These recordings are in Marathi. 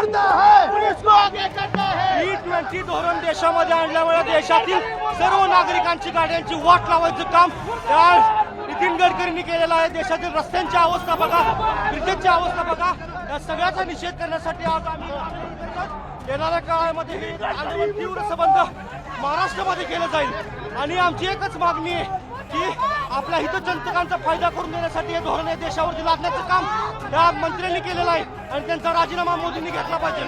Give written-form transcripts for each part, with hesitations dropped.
करना है, पुलिस को आगे करना है। E20 धोरण देशामध्ये आणल्यामुळे देशातील सर्व नागरिकांची गाड्यांची वाट लावायचं काम या नितीन गडकरींनी केलेलं आहे। देशातील रस्त्यांची अवस्था बघा, ब्रिजेसची अवस्था बघा, या सगळ्याचा निषेध करण्यासाठी आज आम्ही येणाऱ्या काळामध्ये हे आंदोलन तीव्र सबंध महाराष्ट्रामध्ये केलं जाईल आणि आमची एकच मागणी आहे की आपल्या हितचिंतकांचा फायदा करून देण्यासाठी हे धोरण देशावरती लादण्याचं काम या मंत्र्यांनी केलेलं आहे आणि त्यांचा राजीनामा मोदींनी घेतला पाहिजे।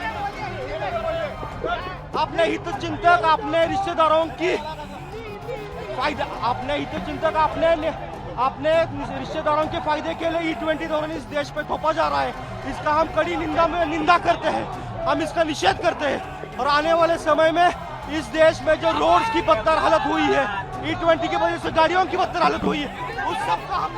अपने हितचिंतक अपने रिश्तेदारों की फायदा, अपने हितचिंतक अपने रिश्तेदारों के फायदे के लिए E20 धोरण इस देश पे थोपा जा रहा है। इसका हम कड़ी निंदा करते हैं, हम इसका निषेध करते हैं और आने वाले समय में इस देश में जो रोड्स की बदतर हालत हुई है, E20 की वजह से गाड़ियों की बदतर हालत हुई है, उस सब का हम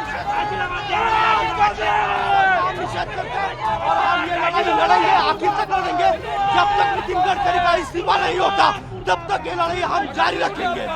निषेध करते हैं और हम ये लड़ाई आखिर तक लड़ेंगे। जब तक नितिन गडकरी का इस्तीफा नहीं होता तब तक ये लड़ाई हम जारी रखेंगे।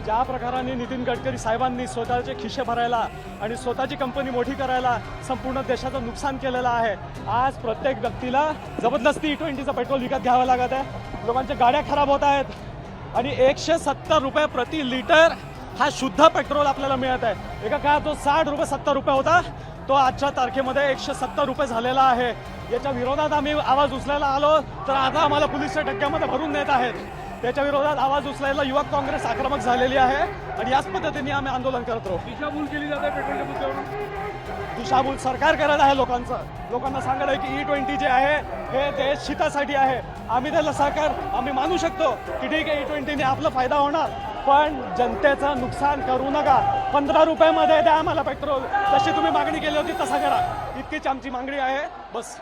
ज्या प्रकाराने नितीन गडकरी साहेबांनी स्वतःचे खिशे भरायला आणि स्वतःची कंपनी मोठी करायला संपूर्ण देशाचं नुकसान केलेलं आहे, आज प्रत्येक व्यक्तीला जबरदस्ती E20चं पेट्रोल विकत घ्यावं लागत आहे। लोकांच्या गाड्या खराब होत आहेत आणि 170 रुपये प्रति लिटर हा शुद्ध पेट्रोल आपल्याला मिळत आहे। एका काळात तो 60 रुपये 70 रुपये होता, तो आजच्या तारखेमध्ये 170 रुपये झालेला आहे। याच्या विरोधात आम्ही आवाज उचलायला आलो तर आता आम्हाला पोलीसच्या टक्क्यामध्ये भरून नेत आहेत। त्याच्या विरोधात आवाज उचलायला युवक काँग्रेस आक्रमक झालेली आहे आणि याच पद्धतीने आम्ही आंदोलन करत राहू। दिशाभूल केली जाते पेट्रोलच्या मुद्द्यावरून, दिशाभूल सरकार करत आहे लोकांना सांगत आहे की E20 जे आहे हे देश हितासाठी आहे। आम्ही त्याला सरकार आम्ही मानू शकतो की ठीक आहे E20ने आपला फायदा होणार, पण जनतेचं नुकसान करू नका। 15 रुपयामध्ये द्या आम्हाला पेट्रोल, जशी तुम्ही मागणी केली होती तसा करा, इतकीच आमची मागणी आहे बस।